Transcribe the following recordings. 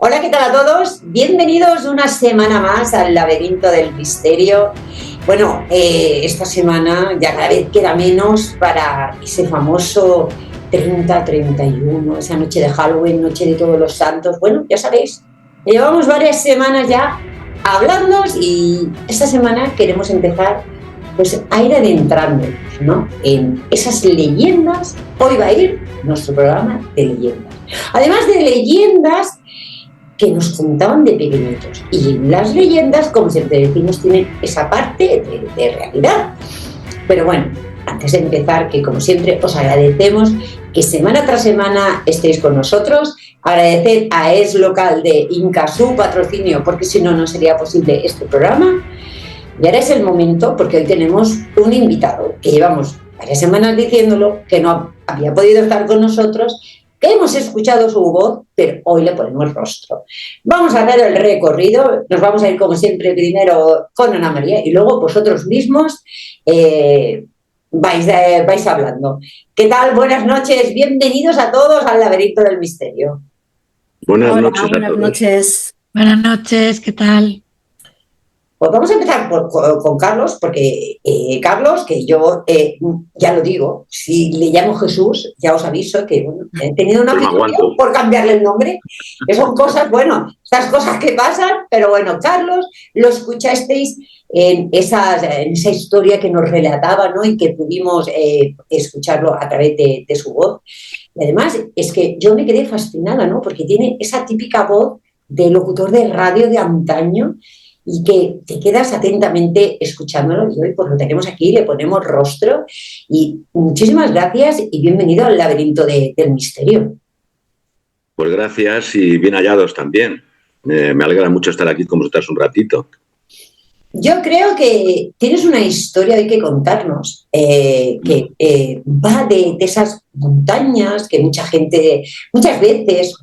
Hola, ¿qué tal a todos? Bienvenidos una semana más al Laberinto del Misterio. Bueno, esta semana ya cada vez queda menos para ese famoso 30-31, esa noche de Halloween, noche de Todos los Santos. Bueno, ya sabéis, llevamos varias semanas ya hablando y esta semana queremos empezar pues a ir adentrándonos, ¿no?, en esas leyendas. Hoy va a ir nuestro programa de leyendas. Además de leyendas que nos contaban de pequeñitos. Y las leyendas, como siempre decimos, tienen esa parte de realidad. Pero bueno, antes de empezar, que como siempre os agradecemos que semana tras semana estéis con nosotros. Agradecer a Es Local de Inca su patrocinio, porque si no, no sería posible este programa. Y ahora es el momento, porque hoy tenemos un invitado que llevamos varias semanas diciéndolo, que no había podido estar con nosotros, que hemos escuchado su voz, pero hoy le ponemos rostro. Vamos a hacer el recorrido, nos vamos a ir como siempre primero con Ana María y luego vosotros mismos vais hablando. ¿Qué tal? Buenas noches, bienvenidos a todos al Laberinto del Misterio. Buenas noches a todos. Buenas noches, ¿qué tal? Pues vamos a empezar con Carlos, porque Carlos, que yo ya lo digo, si le llamo Jesús, ya os aviso que bueno, he tenido una petición por cambiarle el nombre, que son cosas, bueno, estas cosas que pasan, pero bueno, Carlos, lo escuchasteis en esa historia que nos relataba, ¿no?, y que pudimos escucharlo a través de su voz. Y además es que yo me quedé fascinada, ¿no?, porque tiene esa típica voz de locutor de radio de antaño, y que te quedas atentamente escuchándolo, y hoy pues lo tenemos aquí, le ponemos rostro, y muchísimas gracias y bienvenido al Laberinto del Misterio. Pues gracias y bien hallados también. Me alegra mucho estar aquí con vosotras un ratito. Yo creo que tienes una historia hoy que contarnos, que va de esas montañas que muchas veces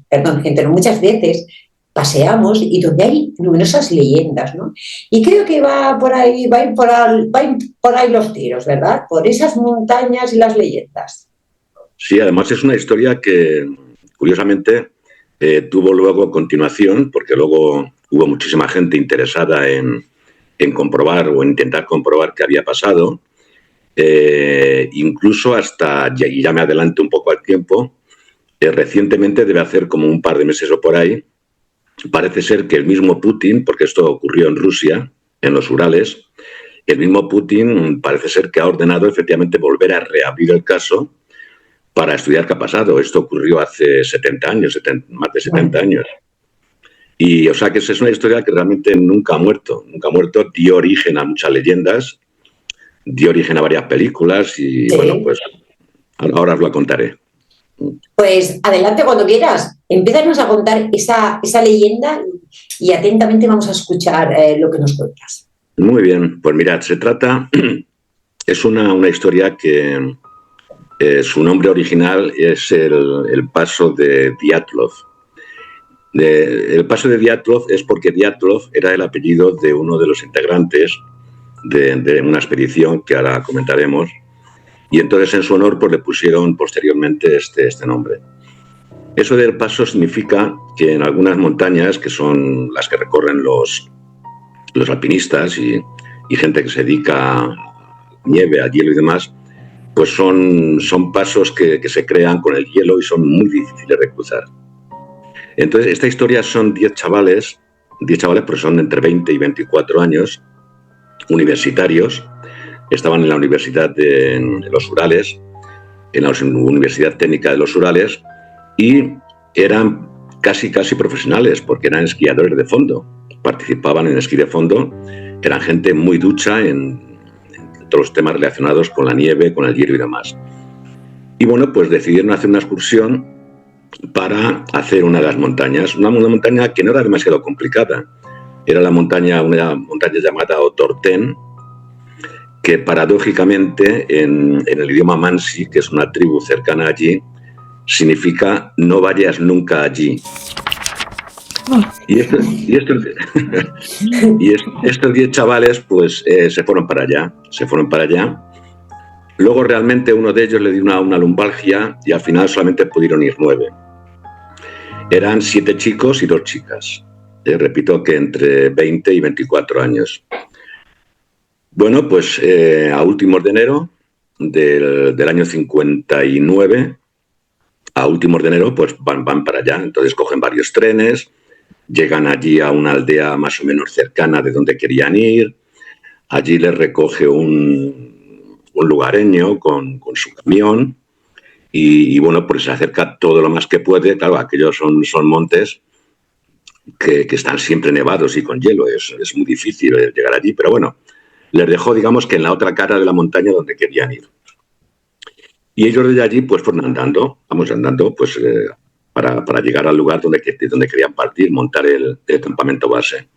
paseamos y donde hay numerosas leyendas, ¿no? Y creo que va por ahí los tiros, ¿verdad? Por esas montañas y las leyendas. Sí, además es una historia que, curiosamente, tuvo luego continuación, porque luego hubo muchísima gente interesada en comprobar o en intentar comprobar qué había pasado. Incluso hasta, y ya me adelanto un poco al tiempo, recientemente, debe hacer como un par de meses o por ahí, parece ser que el mismo Putin, porque esto ocurrió en Rusia, en los Urales, el mismo Putin parece ser que ha ordenado efectivamente volver a reabrir el caso para estudiar qué ha pasado. Esto ocurrió hace 70 años, más de 70 años. Y o sea que es una historia que realmente nunca ha muerto, dio origen a muchas leyendas, dio origen a varias películas y sí. Bueno, pues ahora os lo contaré. Pues adelante cuando quieras, empézanos a contar esa leyenda y atentamente vamos a escuchar lo que nos cuentas. Muy bien, pues mirad, se trata, es una historia que su nombre original es el paso de Dyatlov. El paso de Dyatlov es porque Dyatlov era el apellido de uno de los integrantes de una expedición que ahora comentaremos. Y entonces en su honor pues le pusieron posteriormente este nombre. Eso del paso significa que en algunas montañas, que son las que recorren los alpinistas y gente que se dedica a nieve, a hielo y demás, pues son pasos que se crean con el hielo y son muy difíciles de cruzar. Entonces esta historia son 10 chavales porque son entre 20 y 24 años, universitarios. Estaban en la Universidad de los Urales, en la Universidad Técnica de los Urales, y eran casi profesionales, porque eran esquiadores de fondo. Participaban en esquí de fondo, eran gente muy ducha en todos los temas relacionados con la nieve, con el hielo y demás. Y bueno, pues decidieron hacer una excursión para hacer una de las montañas, una montaña que no era demasiado complicada. Era una montaña llamada Otorten, que paradójicamente en el idioma Mansi, que es una tribu cercana allí, significa no vayas nunca allí. Y estos 10 chavales pues se fueron para allá. Luego realmente uno de ellos le dio una lumbalgia y al final solamente pudieron ir 9. Eran 7 chicos y 2 chicas. Repito que entre 20 y 24 años. Bueno, pues a últimos de enero del año 59, a últimos de enero, pues van para allá. Entonces cogen varios trenes, llegan allí a una aldea más o menos cercana de donde querían ir. Allí les recoge un lugareño con su camión y bueno, pues se acerca todo lo más que puede. Claro, aquellos son montes que están siempre nevados y con hielo. Es muy difícil llegar allí, pero bueno, les dejó, digamos, que en la otra cara de la montaña donde querían ir. Y ellos desde allí pues fueron andando pues para llegar al lugar donde querían partir, montar el campamento base.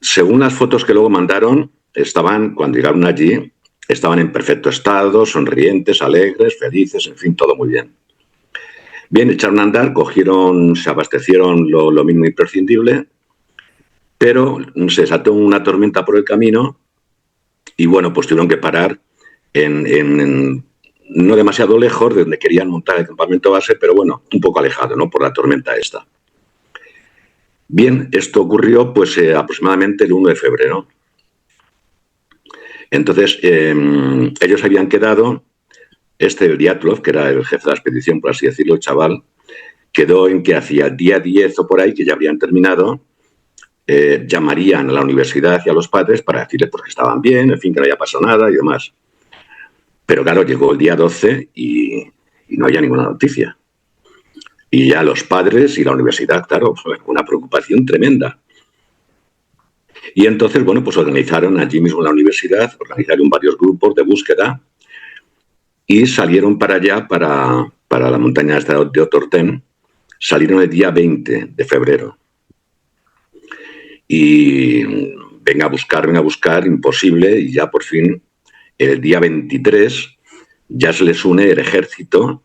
Según las fotos que luego mandaron, cuando llegaron allí, estaban en perfecto estado, sonrientes, alegres, felices, en fin, todo muy bien. Bien, echaron a andar, se abastecieron lo mínimo imprescindible, pero se desató una tormenta por el camino y bueno, pues tuvieron que parar no demasiado lejos de donde querían montar el campamento base, pero bueno, un poco alejado, ¿no? Por la tormenta esta. Bien, esto ocurrió pues aproximadamente el 1 de febrero. Entonces, ellos habían quedado, el Dyatlov, que era el jefe de la expedición, por así decirlo, el chaval, quedó en que hacia el día 10 o por ahí, que ya habrían terminado, llamarían a la universidad y a los padres para decirles pues, que estaban bien, en fin, que no había pasado nada y demás. Pero claro, llegó el día 12 y no había ninguna noticia. Y ya los padres y la universidad, claro, fue una preocupación tremenda. Y entonces, bueno, pues organizaron allí mismo en la universidad, organizaron varios grupos de búsqueda y salieron para allá, para la montaña de Otorten, salieron el día 20 de febrero. Y venga a buscar, imposible, y ya por fin, el día 23, ya se les une el ejército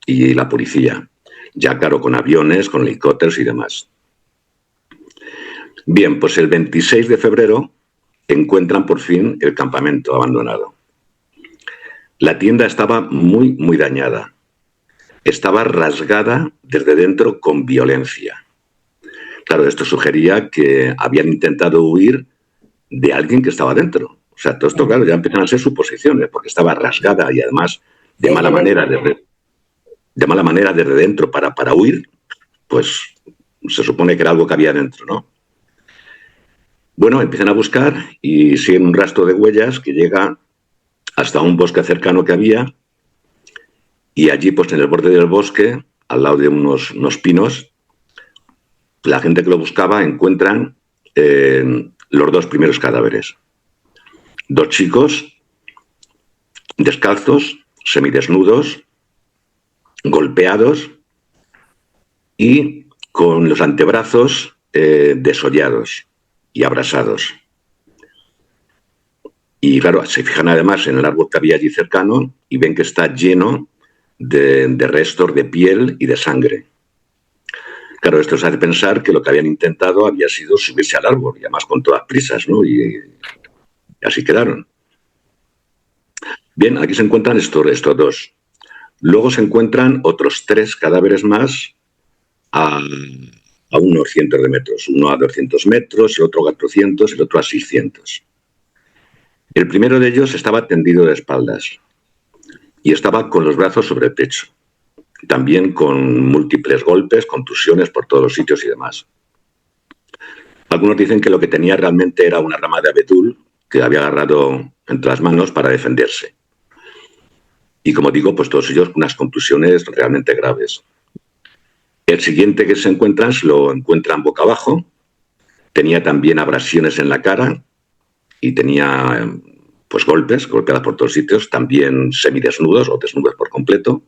y la policía. Ya, claro, con aviones, con helicópteros y demás. Bien, pues el 26 de febrero encuentran por fin el campamento abandonado. La tienda estaba muy, muy dañada. Estaba rasgada desde dentro con violencia. Claro, esto sugería que habían intentado huir de alguien que estaba dentro. O sea, todo esto, claro, ya empiezan a ser suposiciones, porque estaba rasgada y además de mala manera desde dentro para huir, pues se supone que era algo que había dentro, ¿no? Bueno, empiezan a buscar y siguen un rastro de huellas que llega hasta un bosque cercano que había y allí, pues en el borde del bosque, al lado de unos pinos, la gente que lo buscaba encuentran los 2 primeros cadáveres. 2 chicos descalzos, semidesnudos, golpeados y con los antebrazos desollados y abrasados. Y claro, se fijan además en el árbol que había allí cercano y ven que está lleno de restos de piel y de sangre. Claro, esto os hace pensar que lo que habían intentado había sido subirse al árbol, y además con todas prisas, ¿no? Y así quedaron. Bien, aquí se encuentran estos 2. Luego se encuentran otros 3 cadáveres más a unos cientos de metros. Uno a 200 metros, el otro a 400, el otro a 600. El primero de ellos estaba tendido de espaldas y estaba con los brazos sobre el pecho. También con múltiples golpes, contusiones por todos los sitios y demás. Algunos dicen que lo que tenía realmente era una rama de abedul que había agarrado entre las manos para defenderse. Y como digo, pues todos ellos con unas contusiones realmente graves. El siguiente que se lo encuentran boca abajo, tenía también abrasiones en la cara y tenía pues golpeadas por todos sitios, también semidesnudos o desnudos por completo.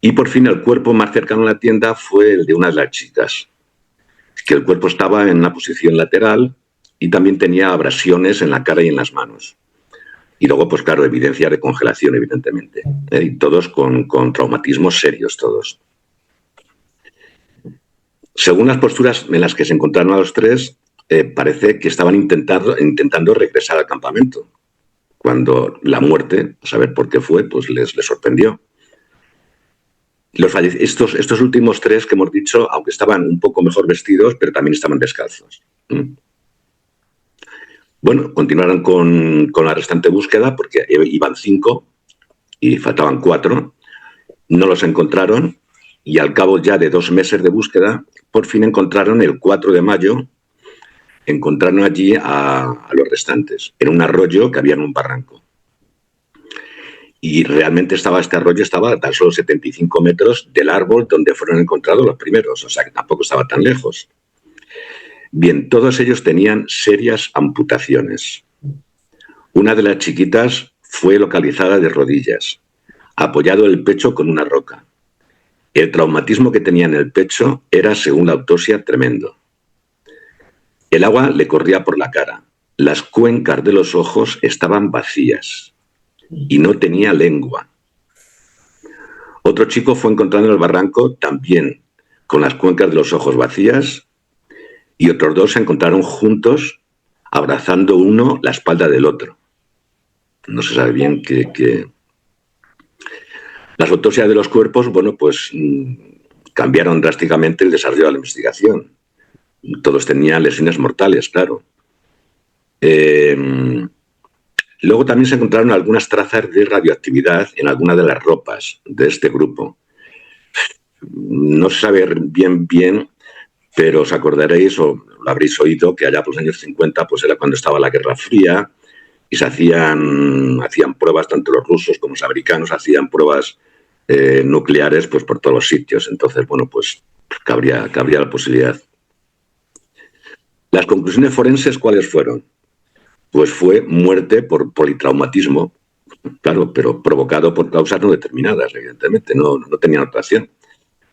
Y por fin el cuerpo más cercano a la tienda fue el de una de las chicas, que el cuerpo estaba en una posición lateral y también tenía abrasiones en la cara y en las manos. Y luego, pues claro, evidencia de congelación, evidentemente. Y todos con traumatismos serios, todos. Según las posturas en las que se encontraron a los 3, parece que estaban intentando regresar al campamento, cuando la muerte, a saber por qué fue, pues les sorprendió. Estos últimos 3 que hemos dicho, aunque estaban un poco mejor vestidos, pero también estaban descalzos. Bueno, continuaron con la restante búsqueda porque iban 5 y faltaban 4. No los encontraron y al cabo ya de 2 meses de búsqueda, por fin encontraron el 4 de mayo, encontraron allí a los restantes, en un arroyo que había en un barranco. Y realmente este arroyo estaba a tan solo 75 metros del árbol donde fueron encontrados los primeros, o sea que tampoco estaba tan lejos. Bien, todos ellos tenían serias amputaciones. Una de las chiquitas fue localizada de rodillas, apoyado el pecho con una roca. El traumatismo que tenía en el pecho era, según la autopsia, tremendo. El agua le corría por la cara. Las cuencas de los ojos estaban vacías y no tenía lengua. Otro chico fue encontrado en el barranco también con las cuencas de los ojos vacías y otros 2 se encontraron juntos abrazando uno la espalda del otro. No se sabe bien qué. Las autopsias de los cuerpos, bueno, pues cambiaron drásticamente el desarrollo de la investigación. Todos tenían lesiones mortales, claro. Luego también se encontraron algunas trazas de radioactividad en algunas de las ropas de este grupo. No se sabe bien, pero os acordaréis o lo habréis oído que allá por los años 50 pues era cuando estaba la Guerra Fría y se hacían pruebas, tanto los rusos como los americanos hacían pruebas nucleares pues por todos los sitios. Entonces, bueno, pues cabría la posibilidad. Las conclusiones forenses, ¿cuáles fueron? Pues fue muerte por politraumatismo, claro, pero provocado por causas no determinadas, evidentemente, no tenían otra acción.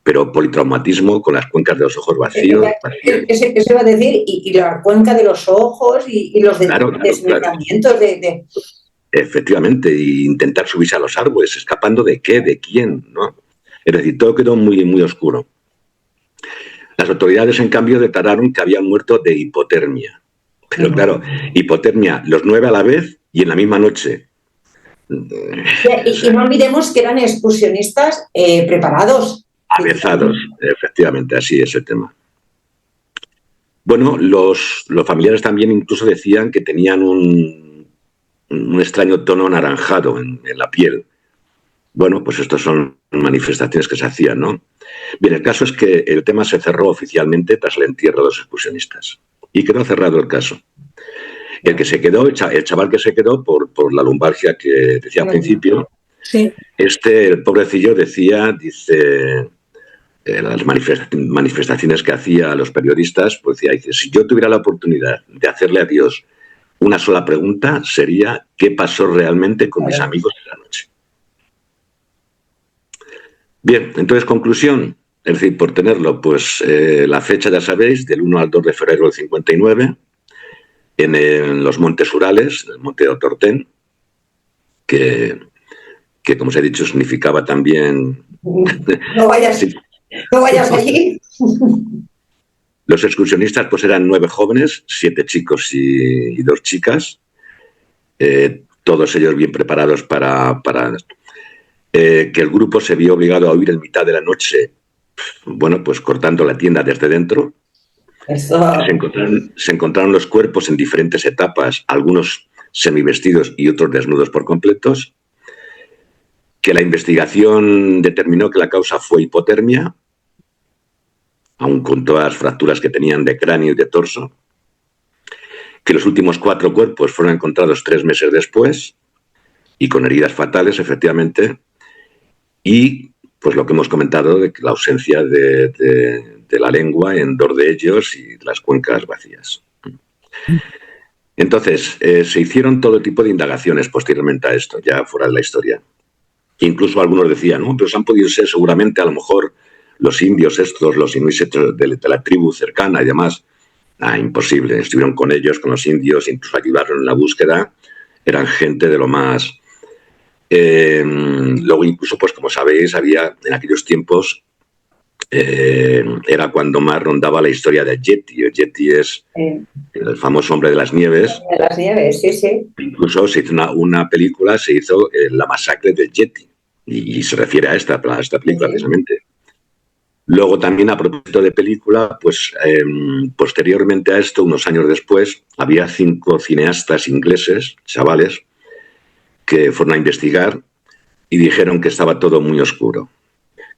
Pero politraumatismo con las cuencas de los ojos vacíos. Eso iba a decir, y la cuenca de los ojos y los desmembramientos de... Efectivamente, e intentar subirse a los árboles, escapando ¿de qué? ¿De quién? ¿No? Es decir, todo quedó muy, muy oscuro. Las autoridades, en cambio, declararon que habían muerto de hipotermia. Pero claro, hipotermia, los 9 a la vez y en la misma noche. Y no olvidemos que eran excursionistas preparados. Avezados, efectivamente, así es el tema. Bueno, los familiares también incluso decían que tenían un extraño tono anaranjado en la piel. Bueno, pues estas son manifestaciones que se hacían, ¿no? Bien, el caso es que el tema se cerró oficialmente tras el entierro de los excursionistas. Y quedó cerrado el caso. El que se quedó, el chaval que se quedó por la lumbalgia que decía al principio, sí. El pobrecillo dice, las manifestaciones que hacía a los periodistas, pues dice, si yo tuviera la oportunidad de hacerle a Dios una sola pregunta, sería ¿qué pasó realmente con mis amigos esa noche? Bien, entonces, conclusión, es decir, por tenerlo, pues la fecha, ya sabéis, del 1 al 2 de febrero del 59, en los Montes Urales, el monte de Otorten, que como os he dicho, significaba también... No vayas allí. Los excursionistas pues eran 9 jóvenes, 7 chicos y 2 chicas, todos ellos bien preparados para que el grupo se vio obligado a huir en mitad de la noche, bueno, pues cortando la tienda desde dentro. Se encontraron los cuerpos en diferentes etapas, algunos semivestidos y otros desnudos por completos, que la investigación determinó que la causa fue hipotermia, aun con todas las fracturas que tenían de cráneo y de torso, que los últimos 4 cuerpos fueron encontrados 3 meses después y con heridas fatales, efectivamente, y pues lo que hemos comentado de la ausencia de la lengua en 2 de ellos y las cuencas vacías. Entonces, se hicieron todo tipo de indagaciones posteriormente a esto, ya fuera de la historia. Incluso algunos decían, no, pero han podido ser seguramente a lo mejor los indios estos, los inuits de la tribu cercana y demás. Imposible, estuvieron con ellos, con los indios, incluso ayudaron en la búsqueda, eran gente de lo más... luego incluso, pues como sabéis, había en aquellos tiempos, era cuando más rondaba la historia de Yeti. El Yeti es el famoso hombre de las nieves. De las nieves, sí, sí. Incluso se hizo una película, se hizo La masacre del Yeti. y se refiere a esta película precisamente. Luego también, a propósito de película, pues posteriormente a esto, unos años después, había 5 cineastas ingleses, chavales, que fueron a investigar y dijeron que estaba todo muy oscuro.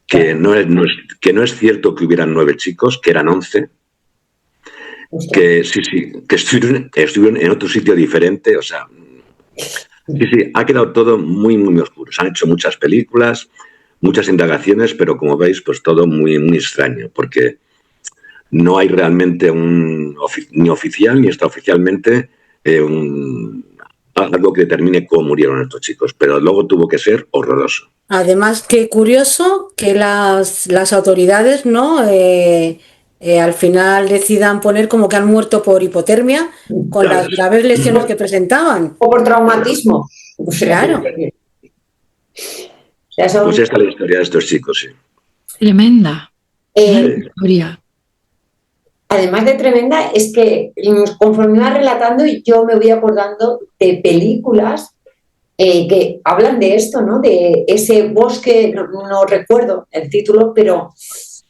Que no es cierto que hubieran 9 chicos, que eran 11. Que que estuvieron en otro sitio diferente, o sea, ha quedado todo muy, muy oscuro. Se han hecho muchas películas, muchas indagaciones, pero como veis, pues todo muy, muy extraño, porque no hay realmente ni oficial ni extraoficialmente algo que determine cómo murieron estos chicos, pero luego tuvo que ser horroroso. Además, qué curioso que las autoridades, ¿no? Al final decidan poner como que han muerto por hipotermia con las graves lesiones que presentaban. O por traumatismo. Claro. Pues esta es la historia de estos chicos, sí. Tremenda. Historia. Además de tremenda, es que conforme vas relatando, yo me voy acordando de películas que hablan de esto, ¿no? De ese bosque, no recuerdo el título, pero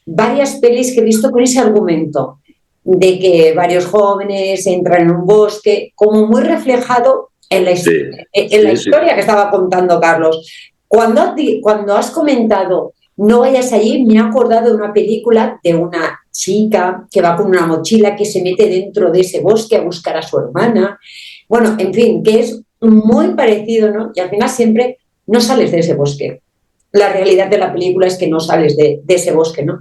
varias pelis que he visto con ese argumento de que varios jóvenes entran en un bosque, como muy reflejado en la historia que estaba contando Carlos. Cuando has comentado no vayas allí, me he acordado de una película de una chica que va con una mochila, que se mete dentro de ese bosque a buscar a su hermana. Bueno, en fin, que es muy parecido, ¿no? Y al final siempre no sales de ese bosque. La realidad de la película es que no sales de ese bosque, ¿no?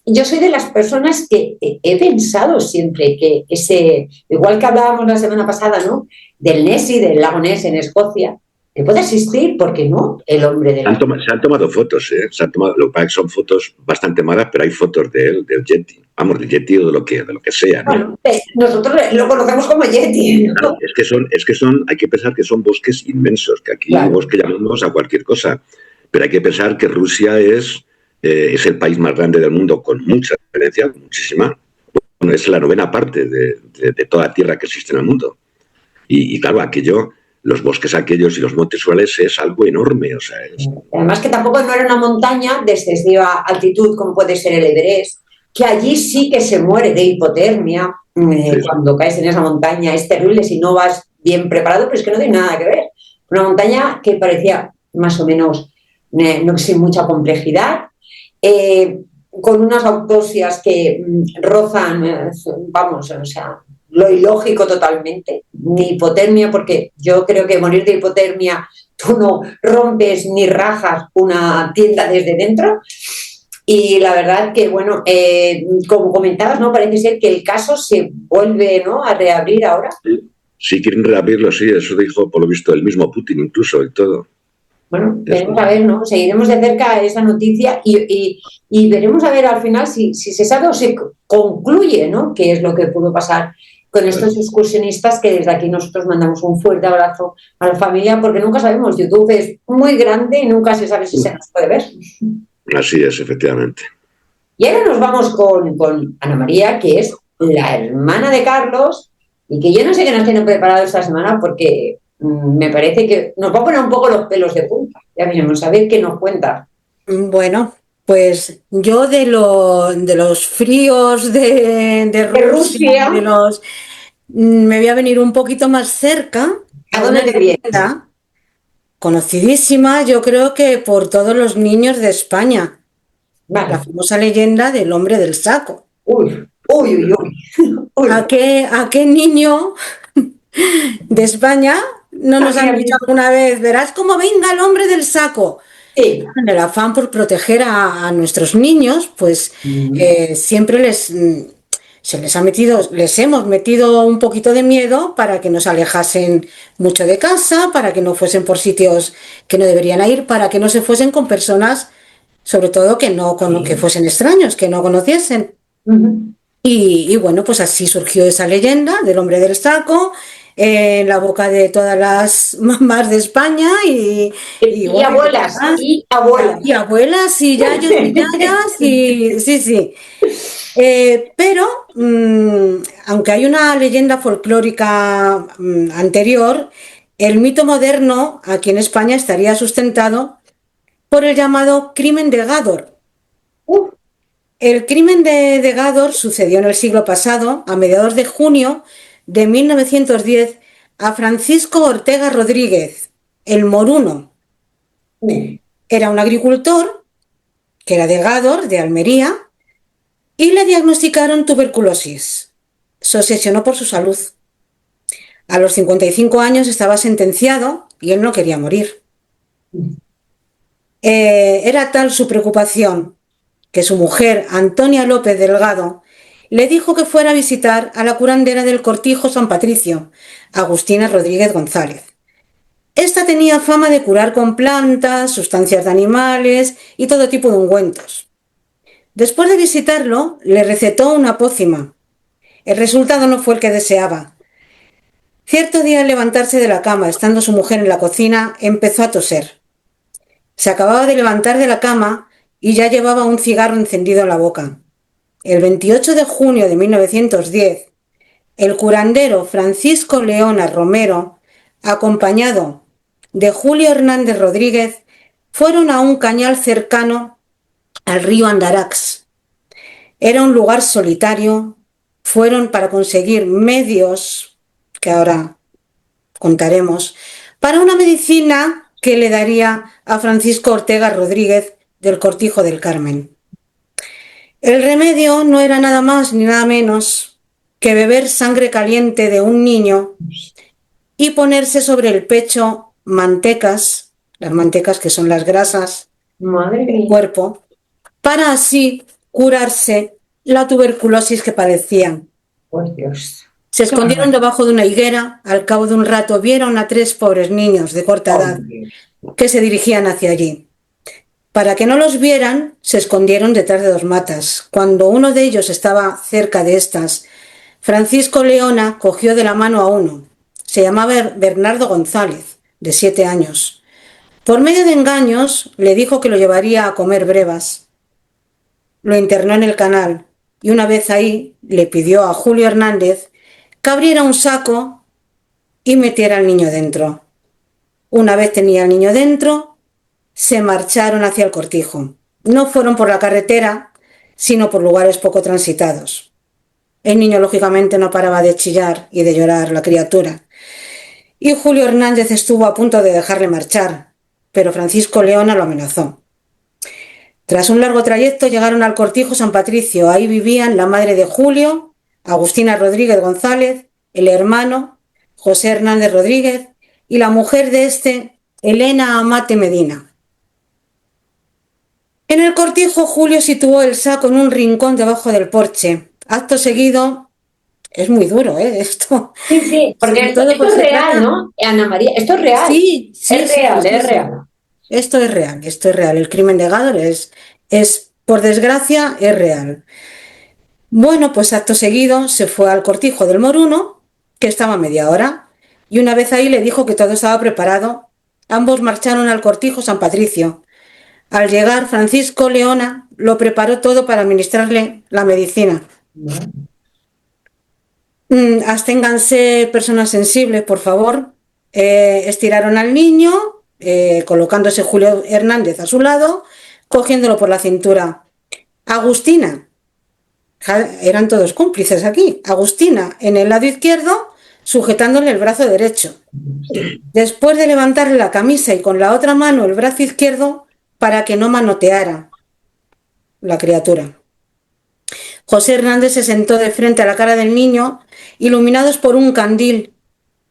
Yo soy de las personas que he pensado siempre que igual que hablábamos la semana pasada, ¿no? Del Nessie, del lago Ness en Escocia, que puede existir, ¿por qué no? El hombre del... Se han tomado fotos, ¿eh? Lo que pasa es que son fotos bastante malas, pero hay fotos de él, del Yeti. Vamos, del Yeti o de lo que sea, ¿no? Bueno, nosotros lo conocemos como Yeti, ¿no? Claro, es que hay que pensar que son bosques inmensos, que aquí bosque llamamos a cualquier cosa, pero hay que pensar que Rusia es el país más grande del mundo, con mucha diferencia, muchísima. Bueno, es la 9ª parte de toda la tierra que existe en el mundo. Y claro, los bosques aquellos y los montes urales es algo enorme. O sea, Además que tampoco no era una montaña de excesiva altitud como puede ser el Everest, que allí sí que se muere de hipotermia. Cuando caes en esa montaña es terrible si no vas bien preparado, pero es que no tiene nada que ver. Una montaña que parecía más o menos no sin mucha complejidad, con unas autopsias que rozan, vamos, o sea, lo ilógico totalmente, ni hipotermia, porque yo creo que morir de hipotermia, tú no rompes ni rajas una tienda desde dentro. Y la verdad que, bueno, como comentabas, ¿no? Parece ser que el caso se vuelve, ¿no?, a reabrir ahora. Sí, quieren reabrirlo, sí, eso dijo, por lo visto, el mismo Putin incluso y todo. Bueno, veremos a ver, ¿no? Seguiremos de cerca esa noticia y veremos a ver al final si se sabe o se concluye, ¿no?, qué es lo que pudo pasar con estos excursionistas, que desde aquí nosotros mandamos un fuerte abrazo a la familia, porque nunca sabemos, YouTube es muy grande y nunca se sabe si se nos puede ver. Así es, efectivamente. Y ahora nos vamos con Ana María, que es la hermana de Carlos, y que yo no sé qué nos tienen preparado esta semana, porque me parece que nos va a poner un poco los pelos de punta. Ya veremos a ver qué nos cuenta. Bueno, pues yo de los fríos de Rusia, me voy a venir un poquito más cerca. ¿A dónde te vienes? Conocidísima, yo creo que por todos los niños de España. Vale. La famosa leyenda del hombre del saco. Uy. ¿A qué niño de España no nos han dicho alguna vez, verás cómo venga el hombre del saco? Sí. En el afán por proteger a nuestros niños, pues siempre les hemos metido un poquito de miedo para que no se alejasen mucho de casa, para que no fuesen por sitios que no deberían ir, para que no se fuesen con personas, sobre todo que fuesen extraños, que no conociesen. Y bueno, pues así surgió esa leyenda del hombre del saco, en la boca de todas las mamás de España y abuelas, y abuelas y yayos y yayas y sí. Pero aunque hay una leyenda folclórica anterior, El mito moderno aquí en España estaría sustentado por el llamado crimen de Gádor. El crimen de Gádor sucedió en el siglo pasado, a mediados de junio de 1910, a Francisco Ortega Rodríguez, el moruno. Era un agricultor que era de Gádor, de Almería, y le diagnosticaron tuberculosis. Se obsesionó por su salud. A los 55 años estaba sentenciado y él no quería morir. Era tal su preocupación que su mujer, Antonia López Delgado, le dijo que fuera a visitar a la curandera del Cortijo San Patricio, Agustina Rodríguez González. Esta tenía fama de curar con plantas, sustancias de animales y todo tipo de ungüentos. Después de visitarlo, le recetó una pócima. El resultado no fue el que deseaba. Cierto día, al levantarse de la cama, estando su mujer en la cocina, empezó a toser. Se acababa de levantar de la cama y ya llevaba un cigarro encendido en la boca. El 28 de junio de 1910, el curandero Francisco Leona Romero, acompañado de Julio Hernández Rodríguez, fueron a un cañal cercano al río Andarax. Era un lugar solitario. Fueron para conseguir medios, que ahora contaremos, para una medicina que le daría a Francisco Ortega Rodríguez del Cortijo del Carmen. El remedio no era nada más ni nada menos que beber sangre caliente de un niño y ponerse sobre el pecho mantecas, las mantecas que son las grasas del cuerpo, para así curarse la tuberculosis que padecían. Por Dios. Se escondieron debajo de una higuera. Al cabo de un rato vieron a 3 pobres niños de corta edad que se dirigían hacia allí. Para que no los vieran, se escondieron detrás de 2 matas. Cuando uno de ellos estaba cerca de estas, Francisco Leona cogió de la mano a uno. Se llamaba Bernardo González, de 7 años. Por medio de engaños, le dijo que lo llevaría a comer brevas. Lo internó en el canal y una vez ahí le pidió a Julio Hernández que abriera un saco y metiera al niño dentro. Una vez tenía al niño dentro, se marcharon hacia el Cortijo. No fueron por la carretera, sino por lugares poco transitados. El niño, lógicamente, no paraba de chillar y de llorar, la criatura. Y Julio Hernández estuvo a punto de dejarle marchar, pero Francisco Leona lo amenazó. Tras un largo trayecto llegaron al Cortijo San Patricio. Ahí vivían la madre de Julio, Agustina Rodríguez González, el hermano, José Hernández Rodríguez, y la mujer de este, Elena Amate Medina. En el Cortijo, Julio situó el saco en un rincón debajo del porche. Acto seguido, es muy duro, esto. Sí, porque esto es real, ¿no? Ana María, esto es real. Sí, es real. Esto es real. El crimen de Gádor es, por desgracia, es real. Bueno, pues acto seguido se fue al Cortijo del Moruno, que estaba a media hora, y una vez ahí le dijo que todo estaba preparado. Ambos marcharon al Cortijo San Patricio. Al llegar, Francisco Leona lo preparó todo para administrarle la medicina. Absténganse personas sensibles, por favor. Estiraron al niño, colocándose Julio Hernández a su lado, cogiéndolo por la cintura. Agustina, eran todos cómplices aquí. Agustina en el lado izquierdo, sujetándole el brazo derecho. Después de levantarle la camisa y con la otra mano el brazo izquierdo para que no manoteara la criatura. José Hernández se sentó de frente a la cara del niño, iluminados por un candil,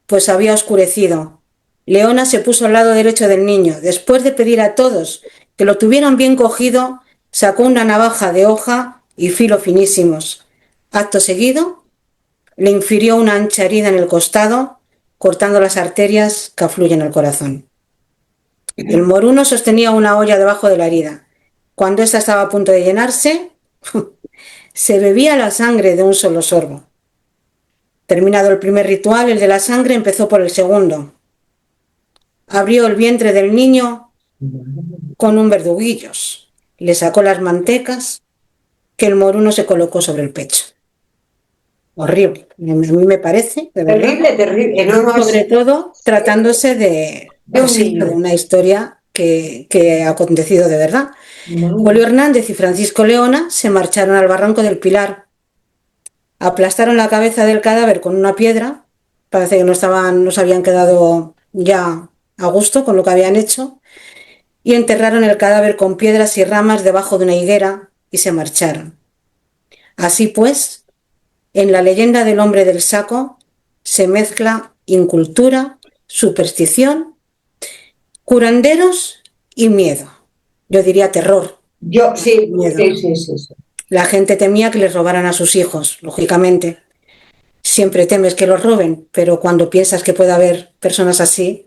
pues había oscurecido. Leona se puso al lado derecho del niño. Después de pedir a todos que lo tuvieran bien cogido, sacó una navaja de hoja y filo finísimos. Acto seguido, le infirió una ancha herida en el costado, cortando las arterias que afluyen al corazón. El moruno sostenía una olla debajo de la herida. Cuando ésta estaba a punto de llenarse, se bebía la sangre de un solo sorbo. Terminado el primer ritual, el de la sangre empezó por el segundo. Abrió el vientre del niño con un verduguillos. Le sacó las mantecas que el moruno se colocó sobre el pecho. horrible. A mí me parece, de verdad. Terrible, terrible. Sobre todo tratándose de un niño. De una historia que ha acontecido de verdad. No. Julio Hernández y Francisco Leona se marcharon al Barranco del Pilar. Aplastaron la cabeza del cadáver con una piedra. Parece que no se habían quedado ya a gusto con lo que habían hecho. Y enterraron el cadáver con piedras y ramas debajo de una higuera y se marcharon. Así pues, en la leyenda del hombre del saco se mezcla incultura, superstición, curanderos y miedo. Yo diría terror. Miedo. Sí. La gente temía que les robaran a sus hijos, lógicamente. Siempre temes que los roben, pero cuando piensas que puede haber personas así,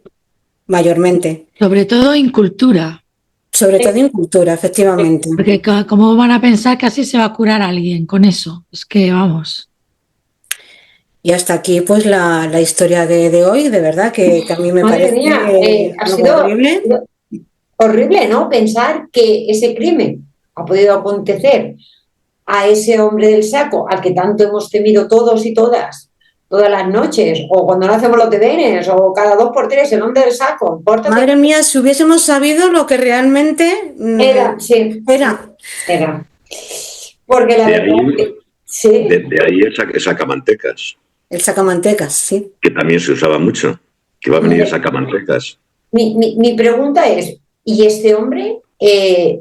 mayormente. Sobre todo incultura. Sobre todo incultura, efectivamente. Porque ¿cómo van a pensar que así se va a curar a alguien con eso? Es que vamos. Y hasta aquí pues la historia de hoy, de verdad, que a mí me Madre parece mía, ha sido horrible. Horrible, ¿no? Pensar que ese crimen ha podido acontecer a ese hombre del saco, al que tanto hemos temido todos y todas las noches, o cuando no hacemos los deberes, o cada 2 por 3, el hombre del saco. Madre mía, si hubiésemos sabido lo que realmente era. Porque la verdad... De ahí el sacamantecas. El sacamantecas, sí. Que también se usaba mucho, que va a venir el sacamantecas. Mi pregunta es, ¿y este hombre,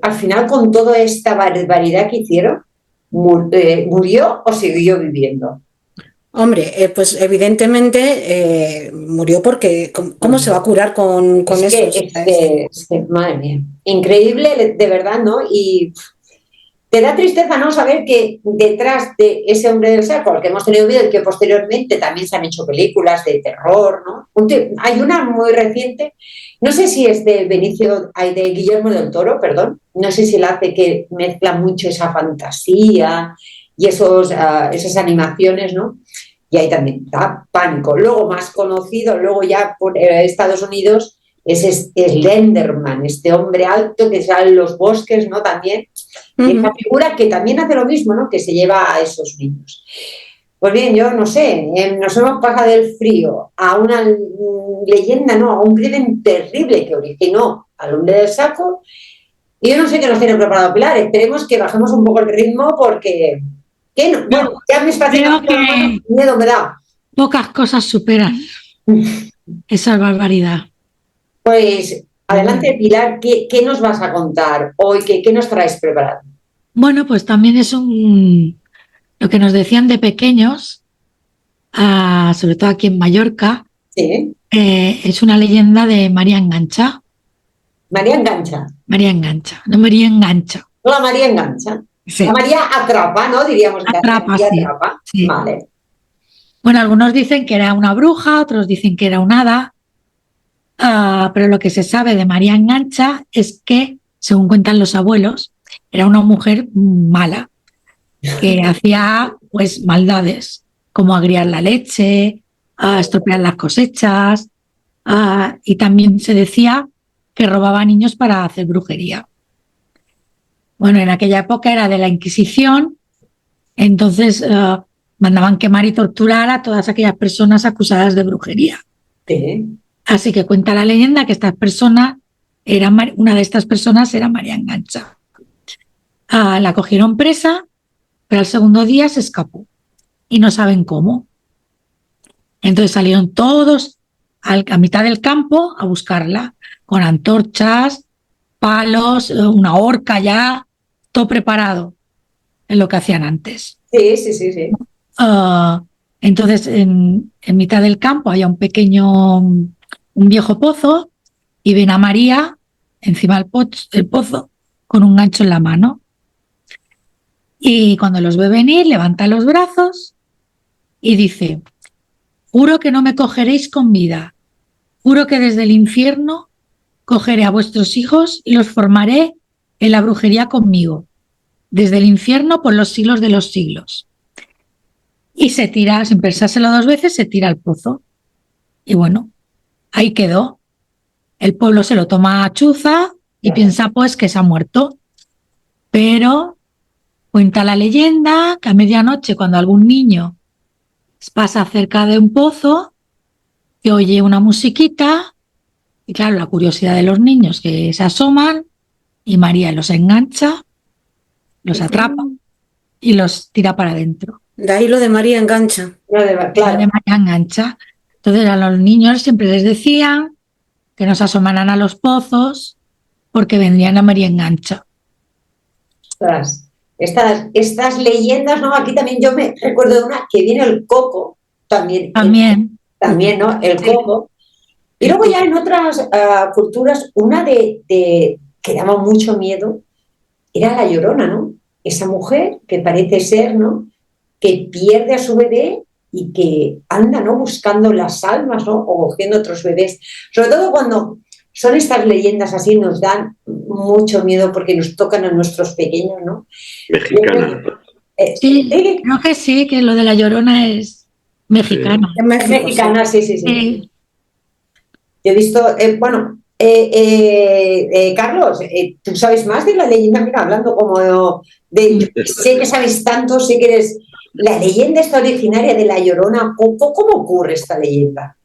al final, con toda esta barbaridad que hicieron, murió o siguió viviendo? Hombre, pues evidentemente murió porque ¿cómo se va a curar con eso? Madre mía, increíble de verdad, ¿no? Y te da tristeza no saber que detrás de ese hombre del saco, al que hemos tenido miedo y que posteriormente también se han hecho películas de terror, ¿no? Hay una muy reciente, no sé si es de Guillermo del Toro, perdón, no sé si la hace, que mezcla mucho esa fantasía y esas animaciones, ¿no? Y ahí también da pánico. Luego, más conocido, luego ya por Estados Unidos, es Slenderman, este hombre alto que sale en los bosques, ¿no? También. Y esta figura que también hace lo mismo, ¿no? Que se lleva a esos niños. Pues bien, yo no sé, nos hemos pasado del frío a una leyenda, ¿no? A un crimen terrible que originó al hombre del saco. Y yo no sé qué nos tiene preparado Pilar. Esperemos que bajemos un poco el ritmo porque... Bueno, ya me está haciendo miedo me da. Pocas cosas superan esa barbaridad. Pues adelante, Pilar, ¿qué nos vas a contar hoy? ¿Qué nos traes preparado? Bueno, pues también es lo que nos decían de pequeños, sobre todo aquí en Mallorca. Sí. Es una leyenda de María Engancha. María Engancha. María Engancha, no María Engancha. La María Engancha. Sí. La María atrapa, ¿no? Diríamos que atrapa, sí. Atrapa. Sí. Vale. Bueno, algunos dicen que era una bruja, otros dicen que era un hada. Pero lo que se sabe de María Engancha es que, según cuentan los abuelos, era una mujer mala, que hacía pues maldades, como agriar la leche, estropear las cosechas, y también se decía que robaba niños para hacer brujería. Bueno, en aquella época era de la Inquisición, entonces mandaban quemar y torturar a todas aquellas personas acusadas de brujería. Sí. Así que cuenta la leyenda que una de estas personas era María Engancha. La cogieron presa, pero al segundo día se escapó y no saben cómo. Entonces salieron todos a mitad del campo a buscarla, con antorchas, palos, una horca ya, todo preparado en lo que hacían antes. Sí. Entonces en mitad del campo había un viejo pozo, y ven a María encima del pozo con un gancho en la mano. Y cuando los ve venir, levanta los brazos y dice: juro que no me cogeréis con vida, juro que desde el infierno cogeré a vuestros hijos y los formaré en la brujería conmigo, desde el infierno por los siglos de los siglos. Y se tira, sin pensárselo 2 veces, se tira al pozo. Y bueno, ahí quedó. El pueblo se lo toma a chuza y piensa pues que se ha muerto. Pero cuenta la leyenda que a medianoche, cuando algún niño Pasa cerca de un pozo, que oye una musiquita, y claro, la curiosidad de los niños que se asoman, y María los engancha, los atrapa y los tira para adentro. De ahí lo de María engancha. Claro. De María engancha. Entonces a los niños siempre les decían que no se asomaran a los pozos porque vendrían a María engancha. Ostras, estas leyendas, ¿no? Aquí también yo me recuerdo de una que viene el coco, también, ¿no? El coco. Y luego ya en otras culturas, una que daba mucho miedo, era la Llorona, ¿no? Esa mujer que parece ser, ¿no? Que pierde a su bebé y que anda, ¿no? Buscando las almas, ¿no? O cogiendo otros bebés. Sobre todo cuando son estas leyendas así, nos dan mucho miedo porque nos tocan a nuestros pequeños, ¿no? Mexicana. Sí, creo que sí, que lo de la Llorona es mexicana. Sí. Es mexicana, sí. Yo he visto, Carlos, ¿tú sabes más de la leyenda? Mira, hablando como sé que sabes tanto, sé que eres... La leyenda esta originaria de la Llorona, ¿cómo ocurre esta leyenda?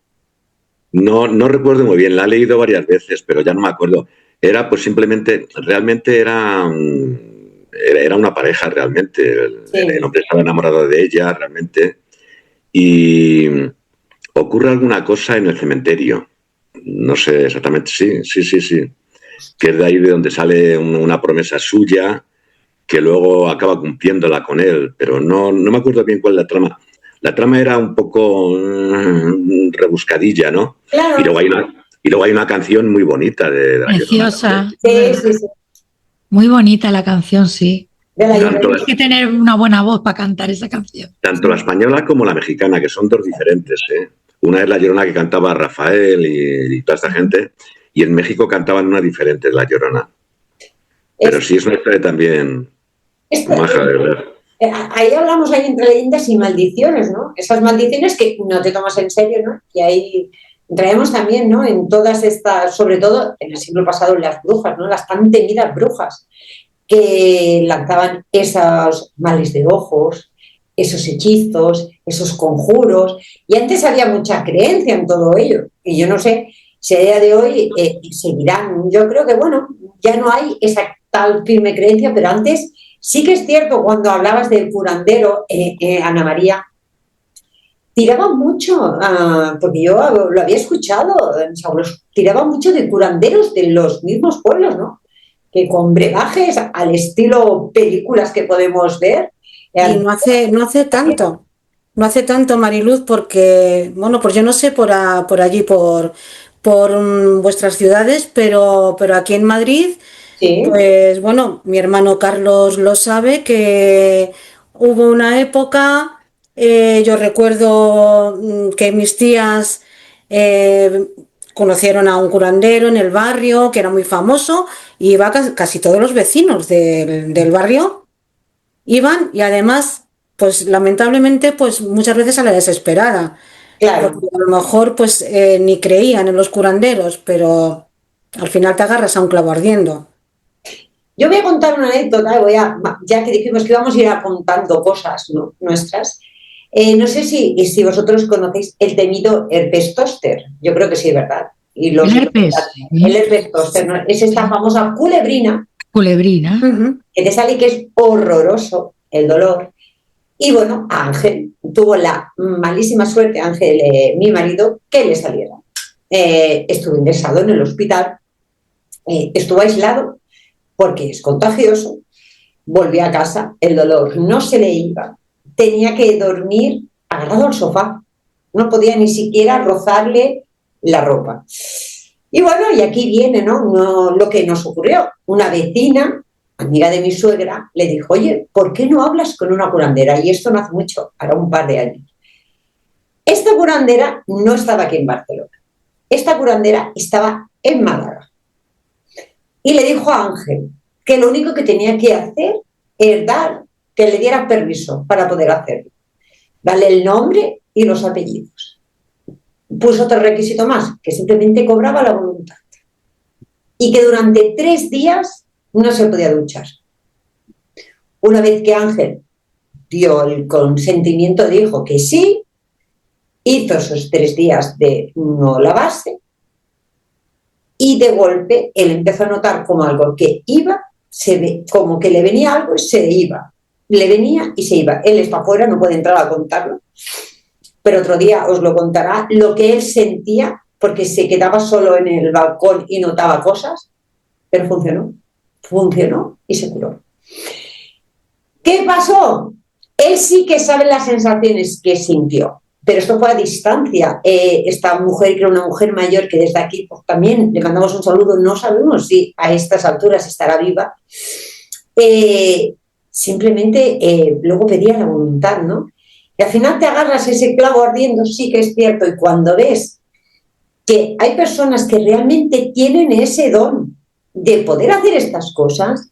No recuerdo muy bien, la he leído varias veces, pero ya no me acuerdo. Era pues simplemente, realmente era una pareja realmente. El hombre estaba enamorado de ella realmente. Y ocurre alguna cosa en el cementerio. No sé exactamente, sí. Que es de ahí de donde sale una promesa suya que luego acaba cumpliéndola con él, pero no me acuerdo bien cuál es la trama. La trama era un poco rebuscadilla, ¿no? Claro. Y luego hay una canción muy bonita de la Preciosa. Sí. Muy bonita la canción, sí. Hay que tener una buena voz para cantar esa canción. Tanto la española como la mexicana, que son dos diferentes, ¿eh? Una es la Llorona que cantaba Rafael y toda esta gente, y en México cantaban una diferente, la Llorona. Pero sí es una historia también maja, de verdad. Ahí hablamos entre leyendas y maldiciones, ¿no? Esas maldiciones que no te tomas en serio, ¿no? Y ahí traemos también, ¿no? En todas estas, sobre todo en el siglo pasado, las brujas, ¿no? Las tan temidas brujas que lanzaban esos males de ojos, esos hechizos, esos conjuros, y antes había mucha creencia en todo ello, y yo no sé si a día de hoy seguirán. Yo creo que, bueno, ya no hay esa tal firme creencia, pero antes sí que es cierto, cuando hablabas del curandero, Ana María, tiraba mucho, porque yo lo había escuchado, tiraba mucho de curanderos de los mismos pueblos, ¿no? Que con brebajes al estilo películas que podemos ver. Y no hace tanto, Mariluz, porque, bueno, pues yo no sé por allí, por vuestras ciudades, pero aquí en Madrid, sí. Pues bueno, mi hermano Carlos lo sabe, que hubo una época, yo recuerdo que mis tías conocieron a un curandero en el barrio que era muy famoso, y iba casi todos los vecinos del barrio iban, y además, pues lamentablemente, pues muchas veces a la desesperada. Claro. Porque a lo mejor pues ni creían en los curanderos, pero al final te agarras a un clavo ardiendo. Yo voy a contar una anécdota, ya que dijimos que íbamos a ir contando cosas, ¿no? Nuestras. No sé si vosotros conocéis el temido herpes zóster. Yo creo que sí, ¿verdad? Y el herpes. El herpes zóster, ¿no? Es esta famosa culebrina. Culebrina. Que te sale, que es horroroso el dolor. Y bueno, Ángel tuvo la malísima suerte, Ángel, mi marido, que le saliera. Estuvo ingresado en el hospital, estuvo aislado porque es contagioso, volvió a casa, el dolor no se le iba, tenía que dormir agarrado al sofá, no podía ni siquiera rozarle la ropa. Y bueno, y aquí viene, ¿no? Lo que nos ocurrió. Una vecina, amiga de mi suegra, le dijo, oye, ¿por qué no hablas con una curandera? Y esto no hace mucho, hará un par de años. Esta curandera no estaba aquí en Barcelona, esta curandera estaba en Málaga. Y le dijo a Ángel que lo único que tenía que hacer era que le diera permiso para poder hacerlo. Dale el nombre y los apellidos. Puso otro requisito más, que simplemente cobraba la voluntad. Y que durante 3 días no se podía duchar. Una vez que Ángel dio el consentimiento, dijo que sí, hizo esos 3 días de no lavarse y de golpe él empezó a notar como algo que iba, como que le venía algo y se iba. Le venía y se iba. Él está afuera, no puede entrar a contarlo, pero otro día os lo contará lo que él sentía porque se quedaba solo en el balcón y notaba cosas, pero funcionó y se curó. ¿Qué pasó? Él sí que sabe las sensaciones que sintió, pero esto fue a distancia. Esta mujer, que era una mujer mayor, que desde aquí pues, también le mandamos un saludo, no sabemos si a estas alturas estará viva, simplemente luego pedía la voluntad, ¿no? Y al final te agarras ese clavo ardiendo, sí que es cierto, y cuando ves que hay personas que realmente tienen ese don de poder hacer estas cosas,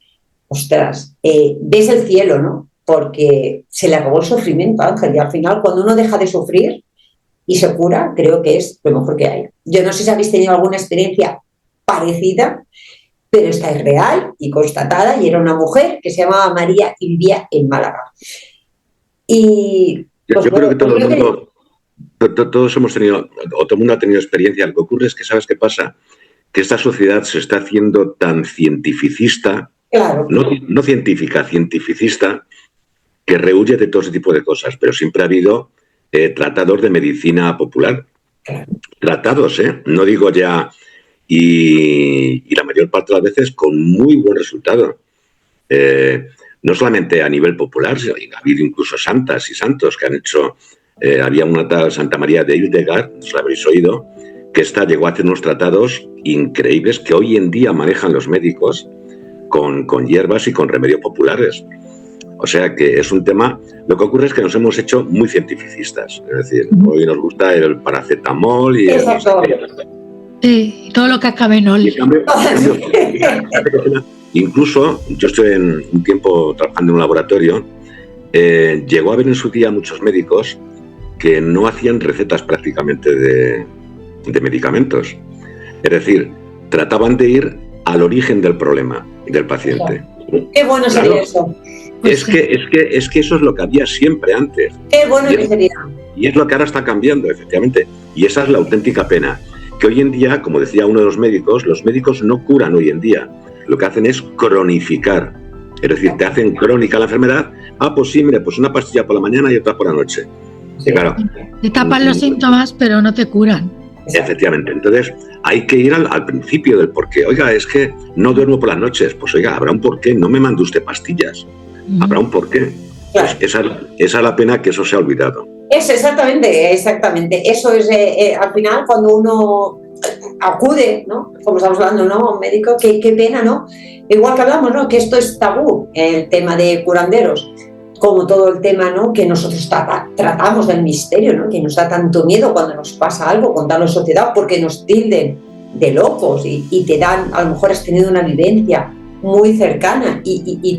ostras, ves el cielo, ¿no? Porque se le acabó el sufrimiento a Ángel y al final cuando uno deja de sufrir y se cura, creo que es lo mejor que hay. Yo no sé si habéis tenido alguna experiencia parecida, pero esta es real y constatada y era una mujer que se llamaba María y vivía en Málaga. Y pues, yo creo que todo el mundo, todos hemos tenido, o todo el mundo ha tenido experiencia. Lo que ocurre es que, ¿sabes qué pasa? Que esta sociedad se está haciendo tan cientificista, claro, no científica, cientificista, que rehuye de todo ese tipo de cosas, pero siempre ha habido tratados de medicina popular. Tratados, no digo ya, y la mayor parte de las veces con muy buen resultado. No solamente a nivel popular, sino ha habido incluso santas y santos que han hecho. Había una tal Santa María de Hildegard, os la habréis oído, que llegó a hacer unos tratados increíbles que hoy en día manejan los médicos con hierbas y con remedios populares. O sea que es un tema. Lo que ocurre es que nos hemos hecho muy cientificistas. Es decir, hoy nos gusta el paracetamol y sí, todo lo que acabe en ol. Incluso, yo estoy en un tiempo trabajando en un laboratorio, llegó a haber en su día muchos médicos que no hacían recetas prácticamente de medicamentos. Es decir, trataban de ir al origen del problema del paciente. Qué bueno sería eso. Es que eso es lo que había siempre antes. Qué bueno que sería. Y es lo que ahora está cambiando, efectivamente. Y esa es la auténtica pena. Que hoy en día, como decía uno de los médicos no curan hoy en día. Lo que hacen es cronificar. Es decir, te hacen crónica la enfermedad. Pues sí, mire, pues una pastilla por la mañana y otra por la noche. Sí, claro. Te tapan los síntomas, pero no te curan. Efectivamente. Entonces, hay que ir al principio del porqué. Oiga, es que no duermo por las noches. Pues oiga, habrá un porqué. No me mande usted pastillas. Habrá un porqué. Claro. Pues esa es la pena que eso se ha olvidado. Es exactamente. Eso es, al final, cuando uno acude, ¿no? Como estamos hablando, ¿no? A un médico, qué pena, ¿no? Igual que hablamos, ¿no? Que esto es tabú, el tema de curanderos, como todo el tema, ¿no? Que nosotros tratamos del misterio, ¿no? Que nos da tanto miedo cuando nos pasa algo, contarlo en sociedad, porque nos tilden de locos y te dan, a lo mejor has tenido una vivencia muy cercana y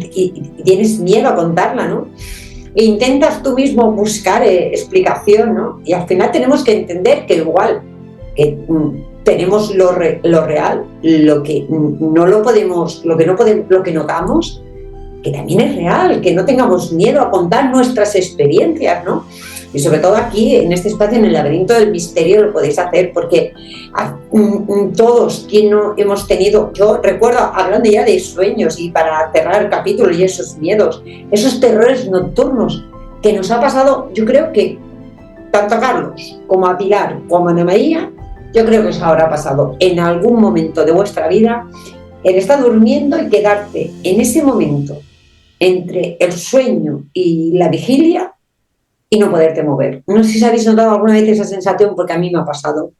tienes miedo a contarla, ¿no? E intentas tú mismo buscar explicación, ¿no? Y al final tenemos que entender que igual que tenemos lo real, lo que notamos, que también es real, que no tengamos miedo a contar nuestras experiencias, ¿no? Y sobre todo aquí, en este espacio, en el laberinto del misterio, lo podéis hacer, porque todos quien no hemos tenido, yo recuerdo, hablando ya de sueños y para cerrar el capítulo y esos miedos, esos terrores nocturnos que nos ha pasado, yo creo que tanto a Carlos como a Pilar como a Ana María, yo creo que os habrá pasado en algún momento de vuestra vida el estar durmiendo y quedarte en ese momento entre el sueño y la vigilia y no poderte mover. No sé si habéis notado alguna vez esa sensación, porque a mí me ha pasado.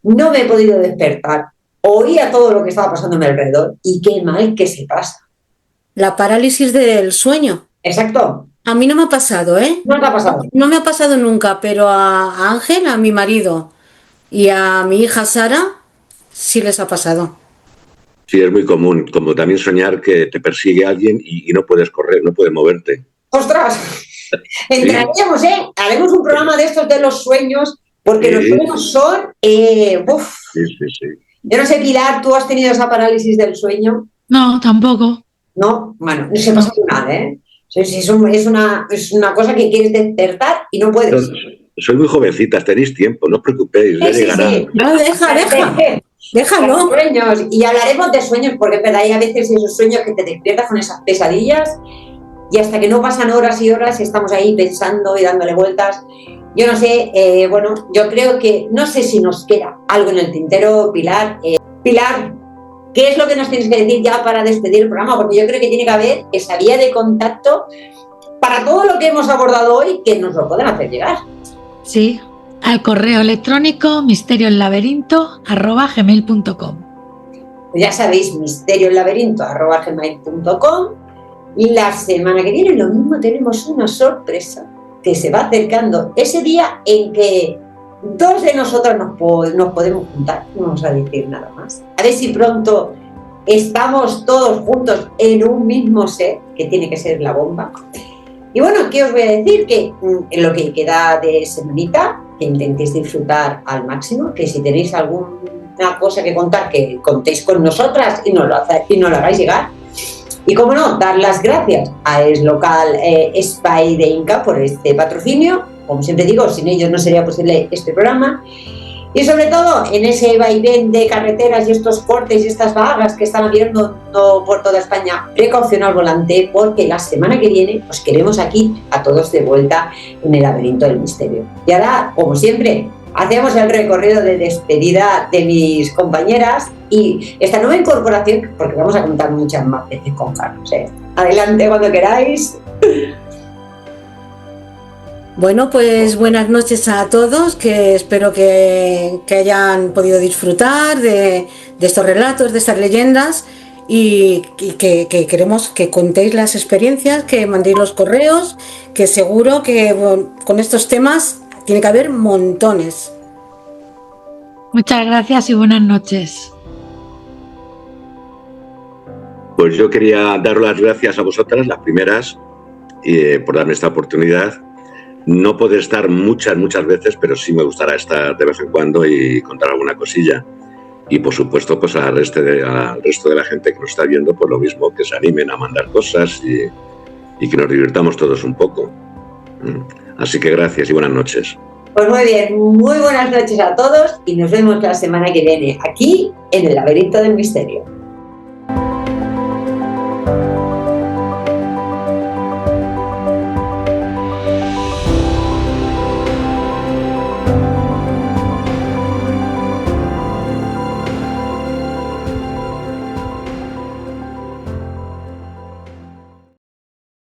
No me he podido despertar, oía todo lo que estaba pasando a mi alrededor y qué mal que se pasa. La parálisis del sueño. Exacto. A mí no me ha pasado, ¿eh? No te ha pasado. No me ha pasado nunca, pero a Ángel, a mi marido y a mi hija Sara, sí les ha pasado. Sí, es muy común, como también soñar que te persigue alguien y no puedes correr, no puedes moverte. ¡Ostras! Entraríamos, haremos un programa de estos de los sueños, porque los sueños son... Sí. Yo no sé, Pilar, ¿tú has tenido esa parálisis del sueño? No, tampoco. No, bueno, se pasa mal, ¿eh? Es una cosa que quieres despertar y no puedes. sois muy jovencitas, tenéis tiempo, no os preocupéis, ya llegará. Sí. No, déjalo. Sueños, y hablaremos de sueños, porque es verdad, hay a veces esos sueños que te despiertas con esas pesadillas y hasta que no pasan horas y horas estamos ahí pensando y dándole vueltas. Yo no sé, yo creo que, no sé si nos queda algo en el tintero, Pilar. Pilar, ¿qué es lo que nos tienes que decir ya para despedir el programa? Porque yo creo que tiene que haber esa vía de contacto para todo lo que hemos abordado hoy, que nos lo pueden hacer llegar. Sí, al correo electrónico misterioenlaberinto@gmail.com. Ya sabéis, misterioenlaberinto@gmail.com. Y la semana que viene lo mismo, tenemos una sorpresa que se va acercando, ese día en que dos de nosotros nos podemos juntar. No vamos a decir nada más. A ver si pronto estamos todos juntos en un mismo set, que tiene que ser la bomba. Y bueno, ¿qué os voy a decir? Que en lo que queda de semanita, que intentéis disfrutar al máximo, que si tenéis alguna cosa que contar, que contéis con nosotras y nos lo hagáis llegar. Y como no, dar las gracias a Es Local Spy de Inca por este patrocinio. Como siempre digo, sin ellos no sería posible este programa. Y sobre todo, en ese vaivén de carreteras y estos cortes y estas vagas que están habiendo por toda España, precaución al volante, porque la semana que viene os queremos aquí a todos de vuelta en el laberinto del misterio. Y ahora, como siempre, hacemos el recorrido de despedida de mis compañeras y esta nueva incorporación, porque vamos a contar muchas más veces con Carlos. Adelante cuando queráis. Bueno, pues buenas noches a todos, que espero que hayan podido disfrutar de estos relatos, de estas leyendas, y que queremos que contéis las experiencias, que mandéis los correos, que seguro que con estos temas tiene que haber montones. Muchas gracias y buenas noches. Pues yo quería dar las gracias a vosotras, las primeras, por darme esta oportunidad. No poder estar muchas veces, pero sí me gustará estar de vez en cuando y contar alguna cosilla. Y por supuesto, pues al resto de la gente que nos está viendo, pues lo mismo, que se animen a mandar cosas y que nos divirtamos todos un poco. Así que gracias y buenas noches. Pues muy bien, muy buenas noches a todos y nos vemos la semana que viene aquí en el Laberinto del Misterio.